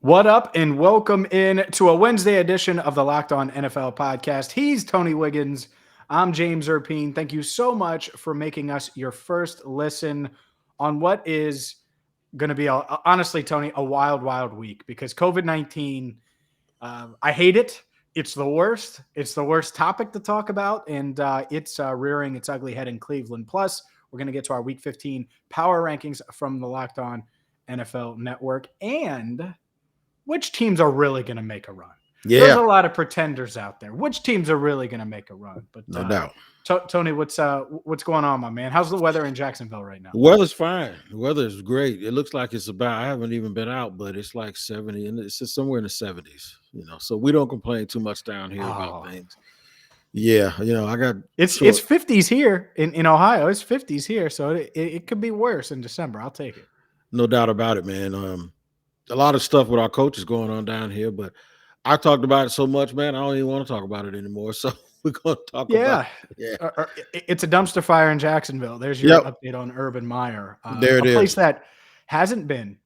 What up, and welcome in to a Wednesday edition of the Locked On NFL podcast. He's Tony Wiggins. I'm James Rapien. Thank you so much for making us your first listen on what is going to be, honestly, Tony, a wild, wild week because COVID-19, I hate it. It's the worst. It's the worst topic to talk about, and it's rearing its ugly head in Cleveland. Plus, we're going to get to our Week 15 power rankings from the Locked On NFL Network and which teams are really going to make a run. There's Yeah, a lot of pretenders out there. Which teams are really going to make a run? But no doubt. Tony, what's going on, my man? How's the weather in Jacksonville right now? The weather's fine. The weather is great. It looks like it's about, I haven't even been out, but it's like 70 and it's just somewhere in the 70s, So we don't complain too much down here about things. Yeah, I got it's 50s here in Ohio. It's 50s here, so it could be worse in December. I'll take it. No doubt about it, man. A lot of stuff with our coaches going on down here, but I talked about it so much, man. I don't even want to talk about it anymore. So we're going to talk about it. Yeah. It's a dumpster fire in Jacksonville. There's your update on Urban Meyer. There it is. A place is. that hasn't been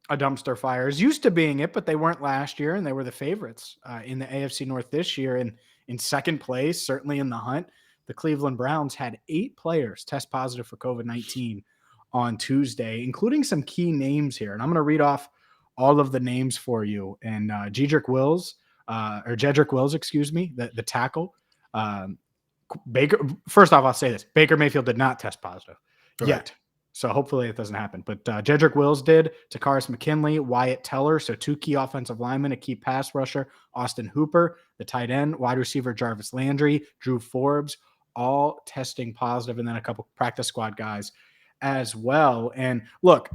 a dumpster fire is used to being it, but they weren't last year, and they were the favorites in the AFC North this year. And in second place, certainly in the hunt, the Cleveland Browns had 8 players test positive for COVID-19 on Tuesday, including some key names here. And I'm going to read off all of the names for you. And Jedrick Wills, excuse me, the tackle. Baker. First off, I'll say this: Baker Mayfield did not test positive yet, so hopefully it doesn't happen. But Jedrick Wills did. Takaris McKinley, Wyatt Teller, so 2 key offensive linemen, a key pass rusher, Austin Hooper, the tight end, wide receiver Jarvis Landry, Drew Forbes, all testing positive, and then a couple practice squad guys as well. And look,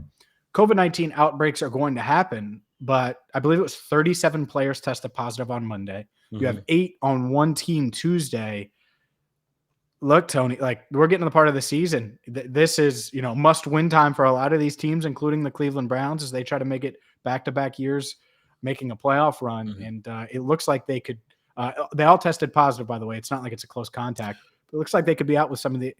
COVID-19 outbreaks are going to happen, but I believe it was 37 players tested positive on Monday. Mm-hmm. You have 8 on one team Tuesday. Look, Tony, like we're getting to the part of the season. This is, must-win time for a lot of these teams, including the Cleveland Browns, as they try to make it back-to-back years, making a playoff run. Mm-hmm. And it looks like they could. They all tested positive, by the way. It's not like it's a close contact. But it looks like they could be out with some of the,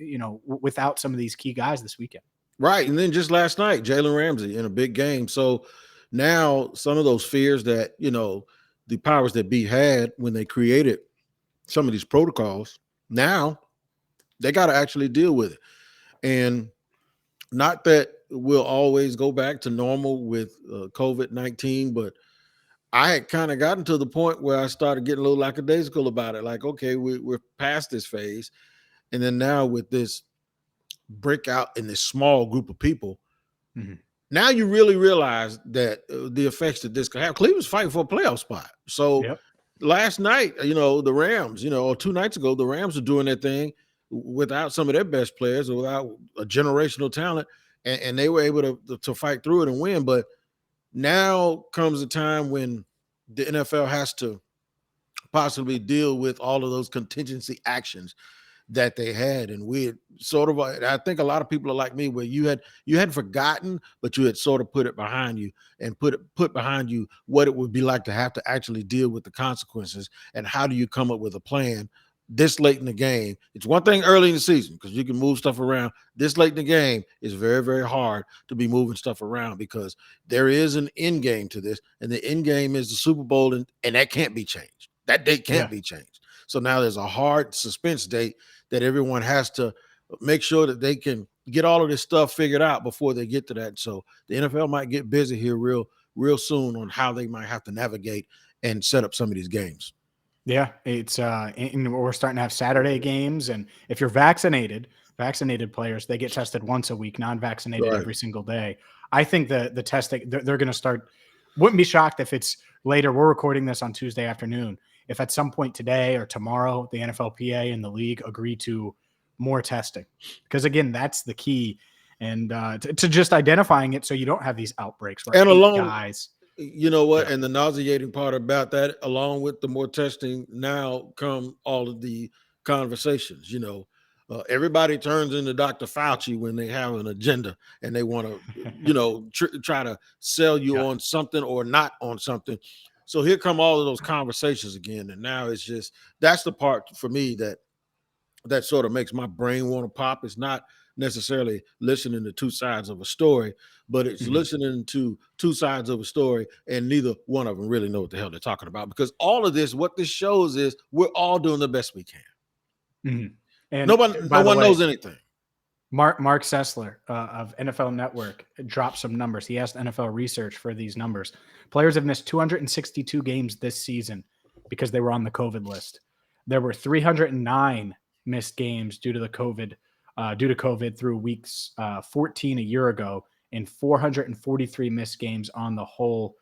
without some of these key guys this weekend. Right. And then just last night, Jalen Ramsey in a big game. So now some of those fears that, the powers that be had when they created some of these protocols, now they got to actually deal with it. And not that we'll always go back to normal with COVID-19, but I had kind of gotten to the point where I started getting a little lackadaisical about it. Like, okay, we're past this phase. And then now with this breakout in this small group of people, mm-hmm. Now you really realize that the effects that this could have. Cleveland's fighting for a playoff spot. So last night, the Rams, or 2 nights ago, the Rams are doing their thing without some of their best players or without a generational talent, and they were able to fight through it and win. But now comes a time when the NFL has to possibly deal with all of those contingency actions that they had. And we had sort of, I think a lot of people are like me, where you hadn't forgotten, but you had sort of put it behind you and put behind you what it would be like to have to actually deal with the consequences. And how do you come up with a plan this late in the game? It's one thing early in the season because you can move stuff around. This late in the game is very, very hard to be moving stuff around because there is an end game to this. And the end game is the Super Bowl, and that can't be changed. That date can't be changed. So now there's a hard suspense date that everyone has to make sure that they can get all of this stuff figured out before they get to that. So the NFL might get busy here real soon on how they might have to navigate and set up some of these games. Yeah, it's and we're starting to have Saturday games, and if you're vaccinated players, they get tested once a week, non-vaccinated every single day. I think the testing, they're going to start. Wouldn't be shocked if it's later. We're recording this on Tuesday afternoon. If at some point today or tomorrow, the NFLPA and the league agree to more testing, because again, that's the key, and to just identifying it so you don't have these outbreaks. And along, guys, you know what? Yeah. And the nauseating part about that, along with the more testing, now come all of the conversations. Everybody turns into Dr. Fauci when they have an agenda and they want to, try to sell you on something or not on something. So here come all of those conversations again. And now it's just, that's the part for me that sort of makes my brain want to pop. It's not necessarily listening to two sides of a story, but it's listening to two sides of a story, and neither one of them really know what the hell they're talking about. Because all of this, what this shows is we're all doing the best we can. And No by the one way, knows anything. Mark Sessler of NFL Network dropped some numbers. He asked NFL Research for these numbers. Players have missed 262 games this season because they were on the COVID list. There were 309 missed games due to COVID through weeks 14 a year ago, and 443 missed games on the whole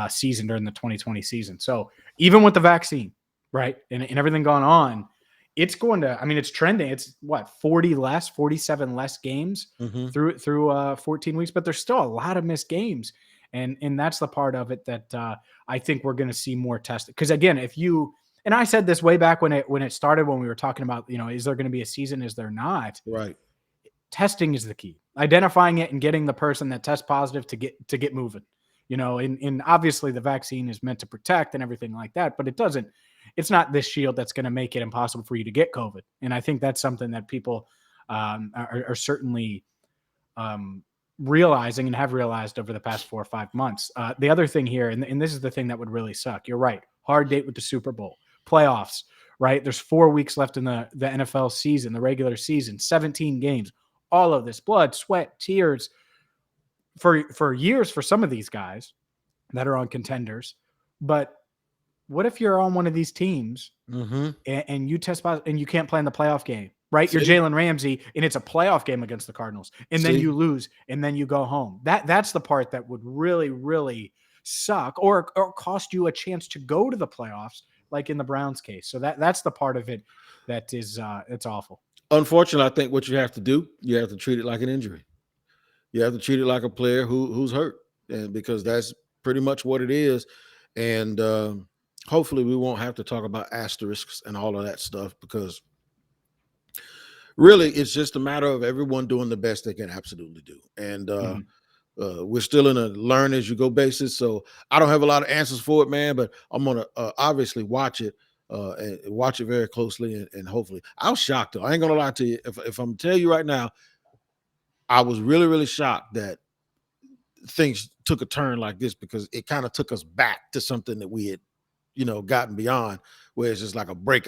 season during the 2020 season. So even with the vaccine, right, and everything going on, it's going to, I mean, it's trending. It's what, 47 less games through 14 weeks, but there's still a lot of missed games. And that's the part of it that I think we're going to see more tested. Because again, and I said this way back when it started, when we were talking about, is there going to be a season? Is there not? Right. Testing is the key. Identifying it and getting the person that tests positive to get moving. And obviously the vaccine is meant to protect and everything like that, but it's not this shield that's going to make it impossible for you to get COVID. And I think that's something that people are certainly realizing and have realized over the past 4 or 5 months. The other thing here, and this is the thing that would really suck. You're right. Hard date with the Super Bowl, playoffs, right? There's 4 weeks left in the NFL season, the regular season, 17 games, all of this blood, sweat, tears for years for some of these guys that are on contenders. But what if you're on one of these teams and you test positive and you can't play in the playoff game, right? You're Jalen Ramsey and it's a playoff game against the Cardinals, and then you lose and then you go home. That's the part that would really, really suck or cost you a chance to go to the playoffs, like in the Browns case. So that's the part of it that is it's awful. Unfortunately, I think what you have to do, you have to treat it like an injury. You have to treat it like a player who's hurt, and because that's pretty much what it is. And hopefully we won't have to talk about asterisks and all of that stuff, because really it's just a matter of everyone doing the best they can absolutely do. And we're still in a learn as you go basis. So I don't have a lot of answers for it, man, but I'm going to obviously watch it and watch it very closely. And hopefully, I was shocked though. I ain't going to lie to you. If I'm telling you right now, I was really, really shocked that things took a turn like this, because it kind of took us back to something that we had, gotten beyond, where it's just like a real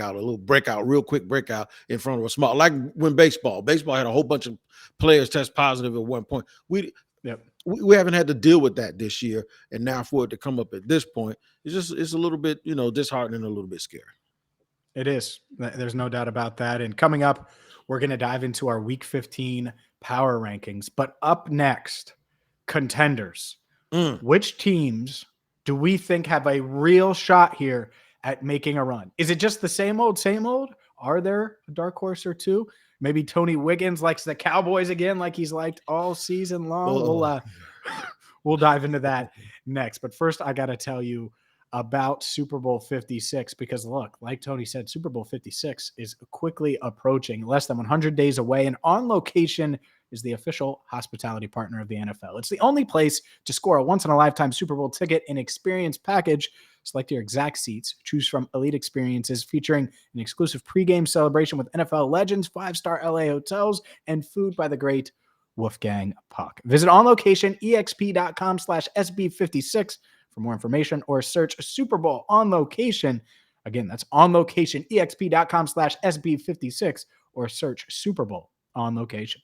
quick breakout in front of a small, like when baseball had a whole bunch of players test positive at one point. We haven't had to deal with that this year. And now for it to come up at this point, it's a little bit, disheartening, a little bit scary. It is. There's no doubt about that. And coming up, we're going to dive into our Week 15 power rankings. But up next, contenders. Which teams do we think have a real shot here at making a run? Is it just the same old, same old? Are there a dark horse or two? Maybe Tony Wiggins likes the Cowboys again, like he's liked all season long. We'll dive into that next. But first, I got to tell you about Super Bowl 56, because look, like Tony said, Super Bowl 56 is quickly approaching, less than 100 days away, and On Location is the official hospitality partner of the NFL. It's the only place to score a once-in-a-lifetime Super Bowl ticket and experience package. Select your exact seats, choose from elite experiences featuring an exclusive pregame celebration with NFL legends, 5-star LA hotels, and food by the great Wolfgang Puck. Visit onlocationexp.com/SB56 for more information, or search Super Bowl On Location. Again, that's onlocationexp.com/SB56, or search Super Bowl On Location.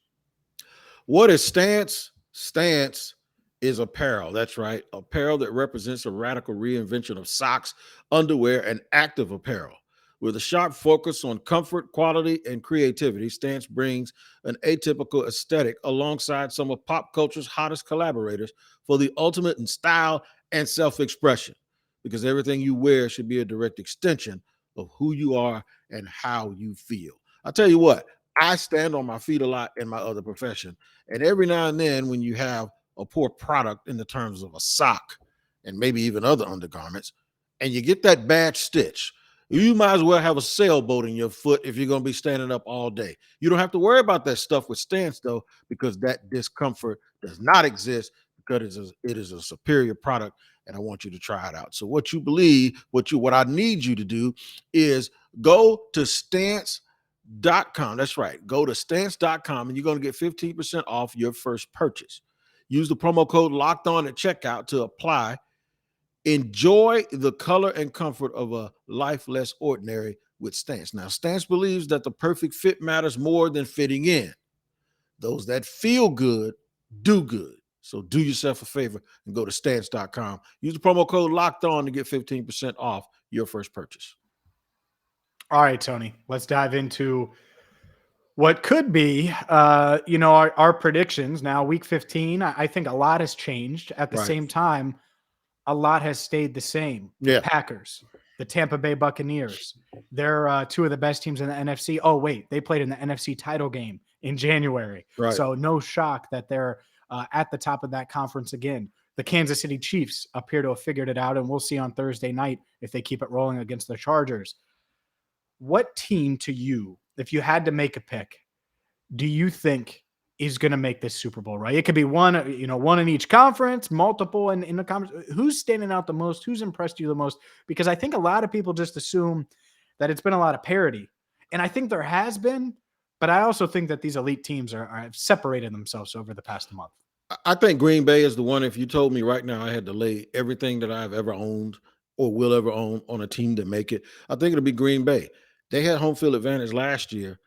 What is Stance? Stance is apparel. That's right. Apparel that represents a radical reinvention of socks, underwear, and active apparel. With a sharp focus on comfort, quality, and creativity, Stance brings an atypical aesthetic alongside some of pop culture's hottest collaborators for the ultimate in style and self-expression, because everything you wear should be a direct extension of who you are and how you feel. I'll tell you what, I stand on my feet a lot in my other profession, and every now and then when you have a poor product in the terms of a sock and maybe even other undergarments, and you get that bad stitch, you might as well have a sailboat in your foot if you're going to be standing up all day. You don't have to worry about that stuff with Stance, though, because that discomfort does not exist, because it is a superior product, and I want you to try it out. So what I need you to do is go to Stance.com Stance.com. That's right. Go to stance.com and you're going to get 15% off your first purchase. Use the promo code locked on at checkout to apply. Enjoy the color and comfort of a life less ordinary with Stance. Now, Stance believes that the perfect fit matters more than fitting in. Those that feel good do good. So do yourself a favor and go to stance.com. Use the promo code locked on to get 15% off your first purchase. All right, Tony, let's dive into what could be, our predictions now. Week 15, I think a lot has changed. At the Right. same time, a lot has stayed the same. Yeah. Packers, the Tampa Bay Buccaneers, they're two of the best teams in the NFC. Oh, wait, they played in the NFC title game in January. Right. So no shock that they're at the top of that conference again. The Kansas City Chiefs appear to have figured it out, and we'll see on Thursday night if they keep it rolling against the Chargers. What team to you, if you had to make a pick, do you think is going to make this Super Bowl, right? It could be one in each conference, multiple in the conference. Who's standing out the most? Who's impressed you the most? Because I think a lot of people just assume that it's been a lot of parity. And I think there has been, but I also think that these elite teams have separated themselves over the past month. I think Green Bay is the one. If you told me right now I had to lay everything that I've ever owned or will ever own on a team to make it, I think it'll be Green Bay. They had home field advantage last year.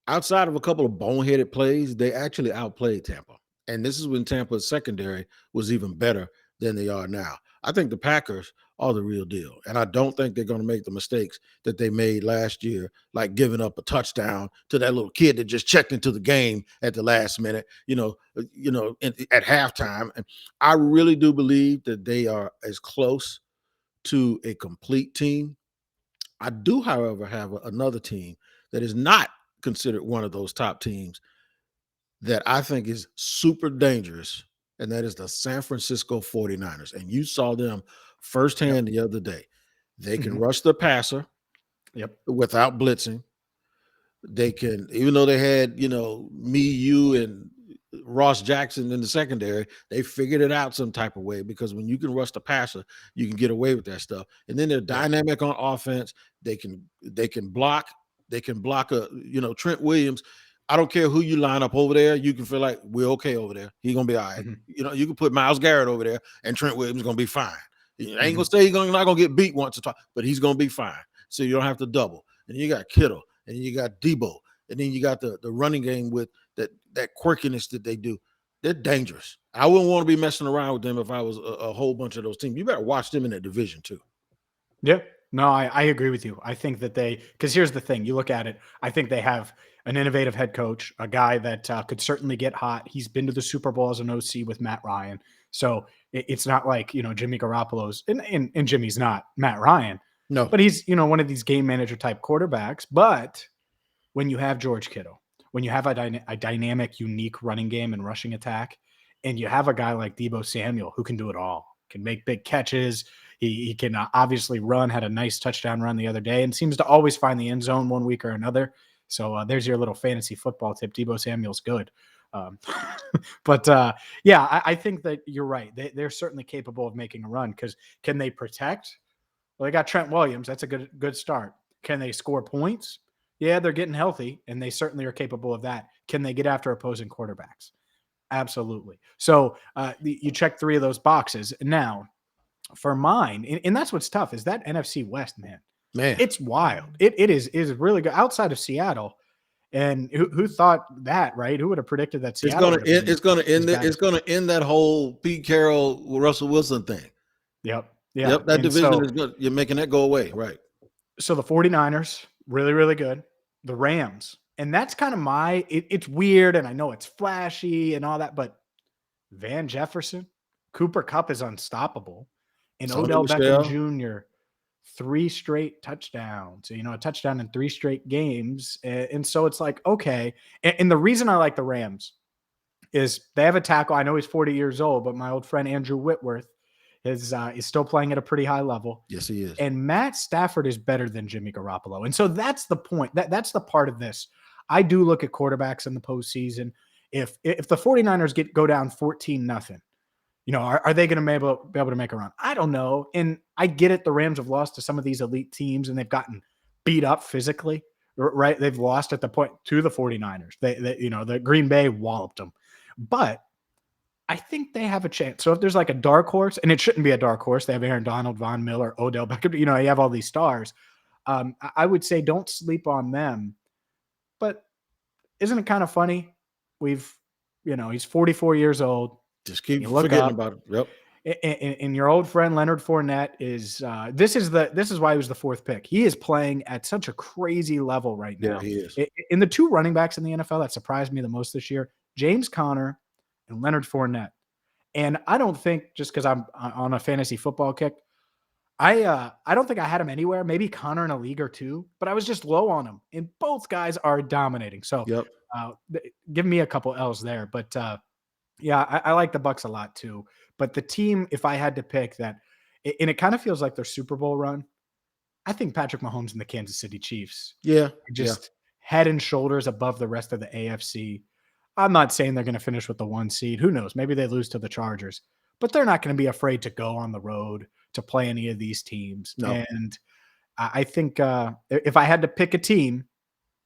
Outside of a couple of boneheaded plays, they actually outplayed Tampa. And this is when Tampa's secondary was even better than they are now. I think the Packers are the real deal. And I don't think they're going to make the mistakes that they made last year, like giving up a touchdown to that little kid that just checked into the game at the last minute, at halftime. And I really do believe that they are as close to a complete team. I do, however, have another team that is not considered one of those top teams that I think is super dangerous, and that is the San Francisco 49ers. And you saw them firsthand the other day. They can rush the passer without blitzing. They can, even though they had, me, you, and Ross Jackson in the secondary, they figured it out some type of way, because when you can rush the passer, you can get away with that stuff. And then they're dynamic on offense. They can block. They can block Trent Williams. I don't care who you line up over there. You can feel like we're okay over there. He's gonna be all right. You can put Myles Garrett over there, and Trent Williams is gonna be fine. I ain't gonna say he's not gonna get beat once or twice, but he's gonna be fine. So you don't have to double. And you got Kittle, and you got Debo, and then you got the running game with that quirkiness that they do. They're dangerous. I wouldn't want to be messing around with them if I was a whole bunch of those teams. You better watch them in that division too. Yeah. No, I agree with you. I think that because here's the thing, you look at it, I think they have an innovative head coach, a guy that could certainly get hot. He's been to the Super Bowl as an OC with Matt Ryan. So it's not like, Jimmy Garoppolo's, and Jimmy's not Matt Ryan. No. But he's, one of these game manager type quarterbacks. But when you have George Kittle, when you have a dynamic, unique running game and rushing attack, and you have a guy like Deebo Samuel who can do it all, can make big catches, he can obviously run, had a nice touchdown run the other day, and seems to always find the end zone one week or another. So there's your little fantasy football tip. Deebo Samuel's good. I think that you're right. They're certainly capable of making a run, because can they protect? Well, they got Trent Williams. That's a good start. Can they score points? Yeah, they're getting healthy, and they certainly are capable of that. Can they get after opposing quarterbacks? Absolutely. So you check 3 of those boxes. Now, for mine, and that's what's tough, is that NFC West, man. It's wild. It is really good outside of Seattle. And who thought that, right? Who would have predicted that Seattle? It's going to end that whole Pete Carroll, Russell Wilson thing. Yep. That division is good. You're making that go away, right? So the 49ers, really, really good. The Rams, and that's kind of it's weird, and I know it's flashy and all that, but Van Jefferson, Cooper Kupp is unstoppable. And Odell Beckham Jr., 3 straight touchdowns, a touchdown in 3 straight games. And so it's like, okay. And the reason I like the Rams is they have a tackle. I know he's 40 years old, but my old friend Andrew Whitworth is still playing at a pretty high level. Yes, he is. And Matt Stafford is better than Jimmy Garoppolo. And so that's the point. That's the part of this. I do look at quarterbacks in the postseason. If the 49ers go down 14-0, are they going to be able to make a run? I don't know. And I get it. The Rams have lost to some of these elite teams, and they've gotten beat up physically, right? They've lost at the point to the 49ers. The Green Bay walloped them. But I think they have a chance. So if there's like a dark horse, and it shouldn't be a dark horse, they have Aaron Donald, Von Miller, Odell Beckham, you have all these stars. I would say don't sleep on them. But isn't it kind of funny? He's 44 years old. Just keep You look forgetting up, about it. Yep. and your old friend Leonard Fournette is this is why he was the fourth pick. He is playing at such a crazy level right now. Yeah, he is. In the two running backs in the NFL that surprised me the most this year, James Conner and Leonard Fournette. And I don't think, just because I'm on a fantasy football kick, I don't think I had him anywhere. Maybe Connor in a league or two, but I was just low on him. And both guys are dominating. So Yep. Give me a couple L's there. But yeah, I like the Bucs a lot too. But the team, if I had to pick that, and it kind of feels like their Super Bowl run, I think Patrick Mahomes and the Kansas City Chiefs. Yeah. Just head and shoulders above the rest of the AFC. I'm not saying they're going to finish with the 1 seed. Who knows? Maybe they lose to the Chargers. But they're not going to be afraid to go on the road to play any of these teams. No. And I think if I had to pick a team,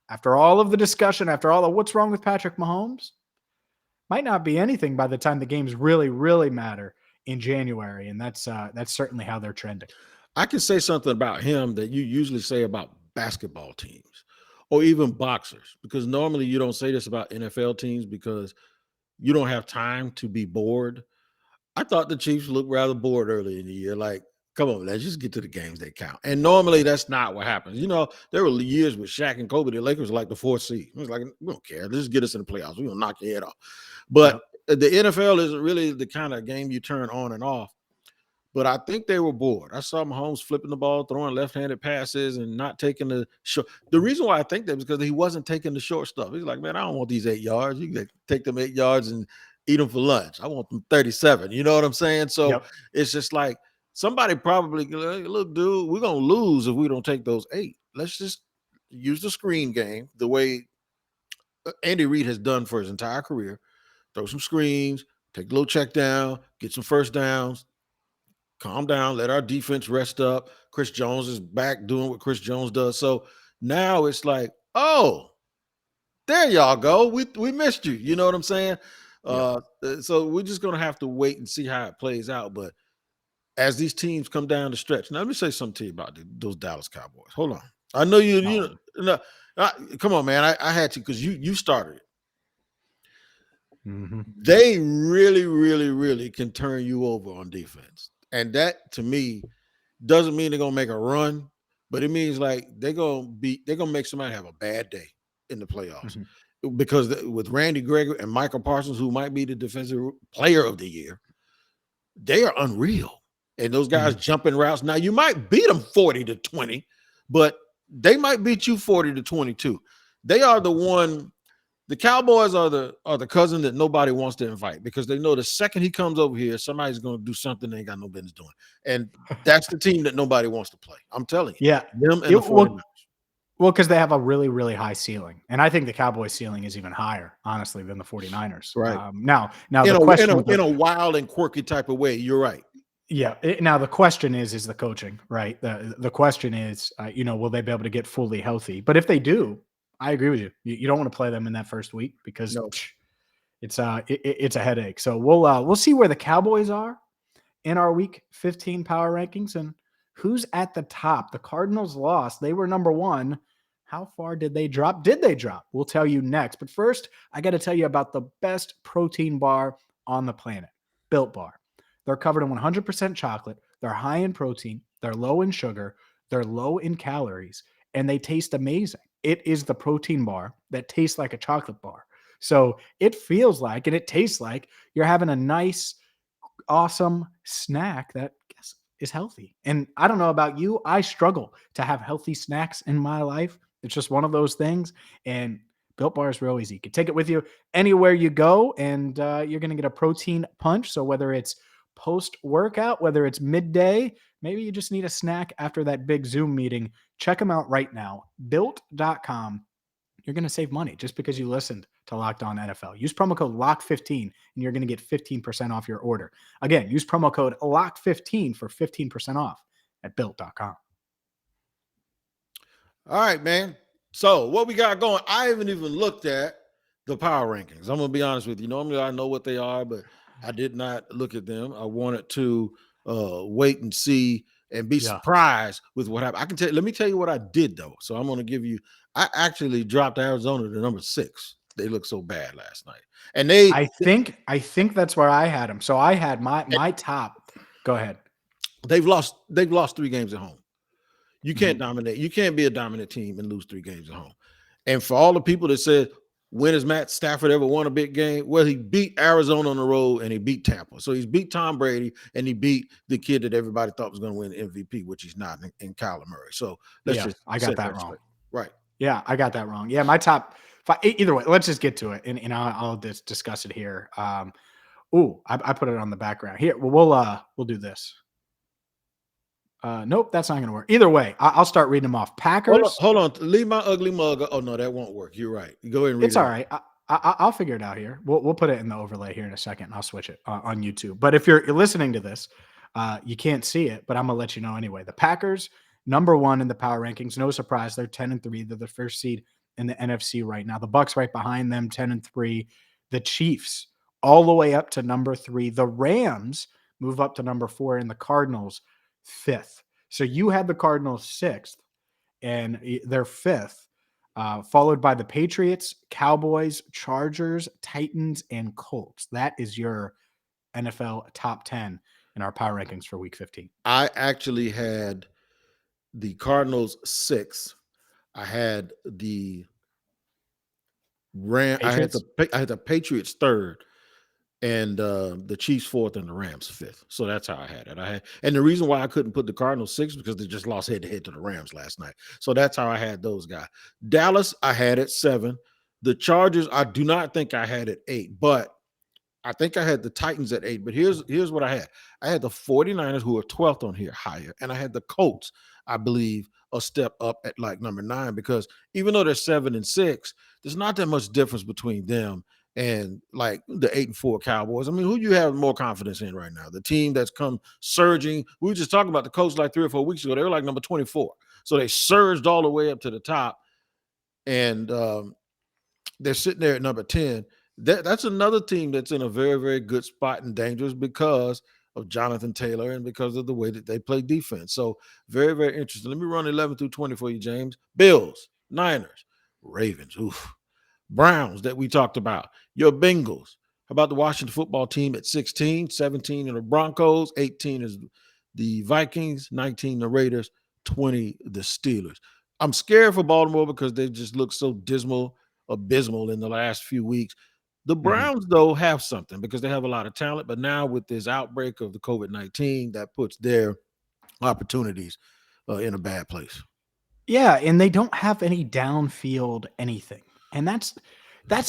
after all of the discussion, after all of what's wrong with Patrick Mahomes, might not be anything by the time the games really, really matter in January. And that's certainly how they're trending. I can say something about him that you usually say about basketball teams or even boxers, because normally you don't say this about NFL teams because you don't have time to be bored. I thought the Chiefs looked rather bored early in the year. Like, come on, let's just get to the games that count. And normally that's not what happens. There were years with Shaq and Kobe, the Lakers were like the 4th seed. It was like, we don't care. Let's get us in the playoffs. We're going to knock your head off. But the NFL isn't really the kind of game you turn on and off. But I think they were bored. I saw Mahomes flipping the ball, throwing left-handed passes, and not taking the short. The reason why I think that is because he wasn't taking the short stuff. He's like, man, I don't want these 8 yards. You can take them 8 yards and eat them for lunch. I want them 37. You know what I'm saying? So It's just like somebody probably, look, dude, we're going to lose if we don't take those 8. Let's just use the screen game the way Andy Reid has done for his entire career. Throw some screens, take a little check down, get some first downs, calm down, let our defense rest up. Chris Jones is back doing what Chris Jones does. So now it's like, oh, there y'all go. We missed you. You know what I'm saying? So we're just going to have to wait and see how it plays out. But as these teams come down the stretch, now let me say something to you about those Dallas Cowboys. Hold on. I know come on, man. I had to, because you started it. Mm-hmm. They really, really, really can turn you over on defense. And that, to me, doesn't mean they're going to make a run, but it means like they're going to make somebody have a bad day in the playoffs. Mm-hmm. Because with Randy Gregory and Michael Parsons, who might be the defensive player of the year, they are unreal. And those guys jumping routes. Now, you might beat them 40-20, but they might beat you 40-22. They are the Cowboys are the cousin that nobody wants to invite, because they know the second he comes over here, somebody's going to do something they ain't got no business doing. And that's the team that nobody wants to play. I'm telling you. Yeah. Them and the 49ers. Well, because they have a really, really high ceiling. And I think the Cowboys' ceiling is even higher, honestly, than the 49ers. Right. Now in the question in a wild and quirky type of way, you're right. Yeah. Now the question is the coaching, right? The question is, will they be able to get fully healthy? But if they do, I agree with you. You don't want to play them in that first week, because it's a headache. So we'll see where the Cowboys are in our Week 15 power rankings and who's at the top. The Cardinals lost. They were number 1. How far did they drop? Did they drop? We'll tell you next. But first, I got to tell you about the best protein bar on the planet, Built Bar. They're covered in 100% chocolate. They're high in protein. They're low in sugar. They're low in calories, and they taste amazing. It is the protein bar that tastes like a chocolate bar. So it feels like, and it tastes like, you're having a nice, awesome snack that is healthy. And I don't know about you, I struggle to have healthy snacks in my life. It's just one of those things. And Built Bar is real easy. You can take it with you anywhere you go, and you're going to get a protein punch. So whether it's post-workout, whether it's midday, maybe you just need a snack after that big Zoom meeting, check them out right now. Built.com. You're going to save money just because you listened to Locked On NFL. Use promo code LOCK15 and you're going to get 15% off your order. Again, use promo code LOCK15 for 15% off at Built.com. All right, man. So what we got going? I haven't even looked at the power rankings. I'm gonna be honest with you. Normally I know what they are, but I did not look at them. I wanted to wait and see and be Yeah. surprised with what happened. I can tell. Let me tell you what I did though. So I'm gonna give you. I actually dropped Arizona to number 6. They looked so bad last night, and I think that's where I had them. So I had my top. Go ahead. they've lost 3 games at home. You can't Mhm. dominate. You can't be a dominant team and lose 3 games at home. And for all the people that said, when has Matt Stafford ever won a big game? Well, he beat Arizona on the road and he beat Tampa. So he's beat Tom Brady and he beat the kid that everybody thought was going to win the MVP, which he's not, in Kyler Murray. So let's Yeah, just I got set that that wrong. straight. Right. Yeah, I got that wrong. Yeah, my top five. Either way, let's just get to it, and I'll just discuss it here. I put it on the background here. Well, we'll do this. Nope, that's not going to work. Either way, I'll start reading them off. Packers. Hold on. Leave my ugly mug. Oh, no, that won't work. You're right. You go ahead and read It's it all out. right. I'll figure it out here. We'll put it in the overlay here in a second. I'll switch it on YouTube. But if you're listening to this, you can't see it, but I'm gonna let you know anyway. The Packers, number 1 in the power rankings. No surprise, they're 10-3. They're the first seed in the NFC right now. The Bucks right behind them, 10-3. The Chiefs all the way up to number 3. The Rams move up to number 4, and the Cardinals 5th. So you had the Cardinals 6th, and they're 5th. Followed by the Patriots, Cowboys, Chargers, Titans, and Colts. That is your NFL top 10 in our power rankings for week 15. I actually had the Cardinals 6. I had the Patriots? I had the Patriots 3rd, and the Chiefs 4th, and the Rams 5th. So that's how I had it. And the reason why I couldn't put the Cardinals 6 because they just lost head to head to the Rams last night. So that's how I had those guys. Dallas, I had at 7. The Chargers, I do not think I had at 8, but I think I had the Titans at 8. But here's what I had. I had the 49ers, who are 12th on here, higher, and I had the Colts, I believe, a step up at like number 9, because even though they're 7-6, there's not that much difference between them and like the 8-4 Cowboys. I mean, who you have more confidence in right now? The team that's come surging. We were just talking about the Colts like 3 or 4 weeks ago. They were like number 24. So they surged all the way up to the top, and they're sitting there at number 10. That's another team that's in a very, very good spot and dangerous because of Jonathan Taylor and because of the way that they play defense. So very, very interesting. Let me run 11 through 20 for you, James. Bills, Niners, Ravens, Browns that we talked about, your Bengals. How about the Washington football team at 16, 17 in the Broncos, 18 is the Vikings, 19 the Raiders, 20 the Steelers. I'm scared for Baltimore because they just look so abysmal in the last few weeks. The Browns, though, have something because they have a lot of talent, but now with this outbreak of the COVID-19, that puts their opportunities in a bad place. Yeah, and they don't have any downfield anything. And that's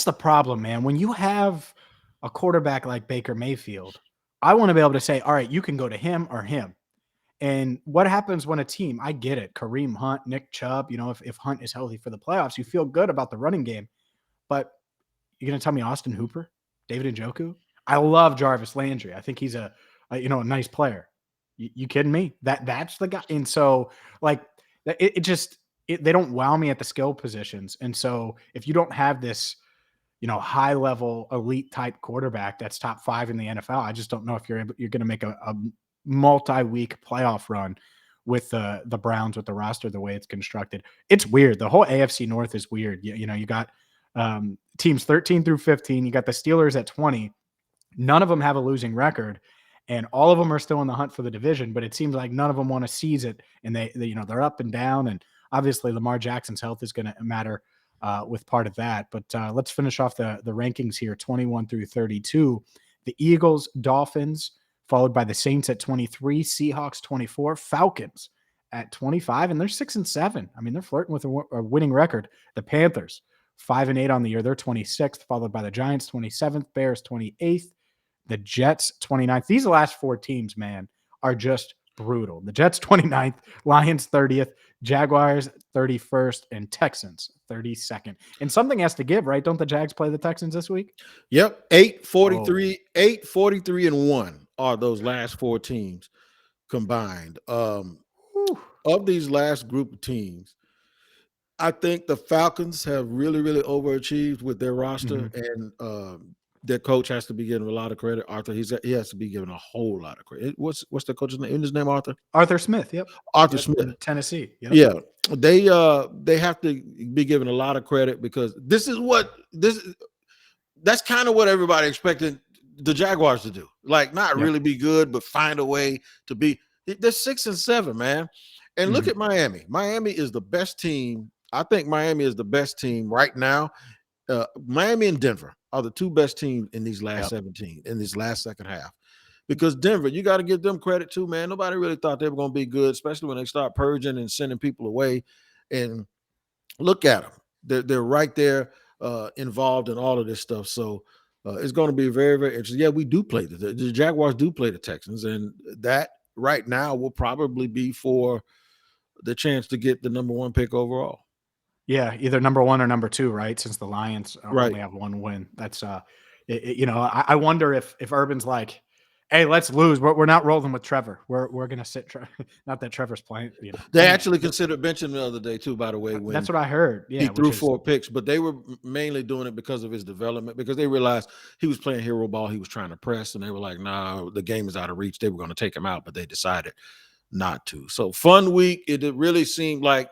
the problem, man. When you have a quarterback like Baker Mayfield, I want to be able to say, all right, you can go to him or him. And what happens when a team, I get it, Kareem Hunt, Nick Chubb, if Hunt is healthy for the playoffs, you feel good about the running game. But you're going to tell me Austin Hooper, David Njoku? I love Jarvis Landry. I think he's a nice player. You kidding me? That's the guy. And so like they don't wow me at the skill positions. And so if you don't have this, high level elite type quarterback that's top 5 in the NFL, I just don't know if you're going to make a multi-week playoff run with the Browns with the roster the way it's constructed. It's weird. The whole AFC North is weird. You got teams 13 through 15. You got the Steelers at 20. None of them have a losing record, and all of them are still in the hunt for the division. But it seems like none of them want to seize it, and they're up and down. And obviously, Lamar Jackson's health is going to matter with part of that. But let's finish off the rankings here: 21 through 32. The Eagles, Dolphins, followed by the Saints at 23, Seahawks 24, Falcons at 25, and they're 6-7. I mean, they're flirting with a winning record. The Panthers 5-8 on the year. They're 26th, followed by the Giants 27th, Bears 28th, the Jets 29th. These last 4 teams, man, are just brutal. The Jets 29th, Lions 30th, Jaguars 31st, and Texans 32nd. And something has to give, right? Don't the Jags play the Texans this week? Yep. 8-43 and 1 are those last 4 teams combined. Of these last group of teams, I think the Falcons have really, really overachieved with their roster, Mhm. and their coach has to be given a lot of credit. Arthur, he has to be given a whole lot of credit. What's the coach's name? Isn't his name Arthur? Arthur Smith, yep. Arthur Yep, Smith. in Tennessee, yep. Yeah, they have to be given a lot of credit because that's kind of what everybody expected the Jaguars to do. Like, not Yep. really be good, but find a way to be. They're 6-7, man. And look Mhm. at Miami. Miami is the best team. I think Miami is the best team right now. Miami and Denver are the two best teams in these last Yep. 17, in this last second half. Because Denver, you got to give them credit too, man. Nobody really thought they were going to be good, especially when they start purging and sending people away. And look at them. They're right there involved in all of this stuff. So it's going to be very, very interesting. Yeah, we do play the Jaguars do play the Texans, and that right now will probably be for the chance to get the number 1 pick overall. Yeah, either number 1 or number 2, right? Since the Lions Right. only have 1 win. That's I wonder if Urban's like, "Hey, let's lose. We're not rolling with Trevor. We're gonna sit Trevor." Not that Trevor's playing, They anyway. actually considered benching him the other day too, by the way, when That's what I heard. he Yeah, which threw is 4 picks, but they were mainly doing it because of his development, because they realized he was playing hero ball. He was trying to press, and they were like, nah, the game is out of reach. They were going to take him out, but they decided not to. So fun week. It really seemed like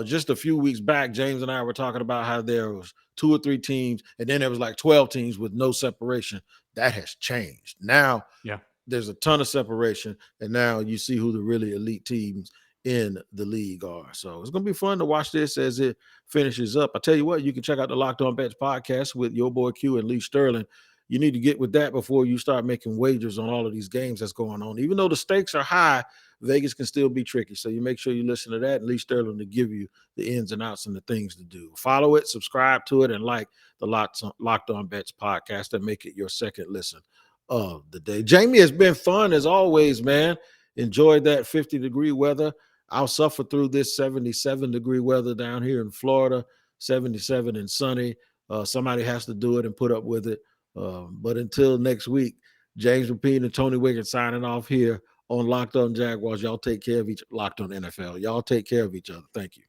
just a few weeks back, James and I were talking about how there was 2 or 3 teams, and then there was like 12 teams with no separation. That has changed. Now yeah. there's a ton of separation, and now you see who the really elite teams in the league are. So it's going to be fun to watch this as it finishes up. I tell you what, you can check out the Locked On Bets podcast with your boy Q and Lee Sterling. You need to get with that before you start making wagers on all of these games that's going on. Even though the stakes are high, Vegas can still be tricky. So you make sure you listen to that, and Lee Sterling to give you the ins and outs and the things to do. Follow it, subscribe to it, and like the Locked On Bets podcast and make it your second listen of the day. Jamie, has been fun as always, man. Enjoyed that 50-degree weather. I'll suffer through this 77-degree weather down here in Florida, 77 and sunny. Somebody has to do it and put up with it. But until next week, James Rapien and Tony Wiggins signing off here on Locked On Jaguars. Y'all take care of Locked On NFL. Y'all take care of each other. Thank you.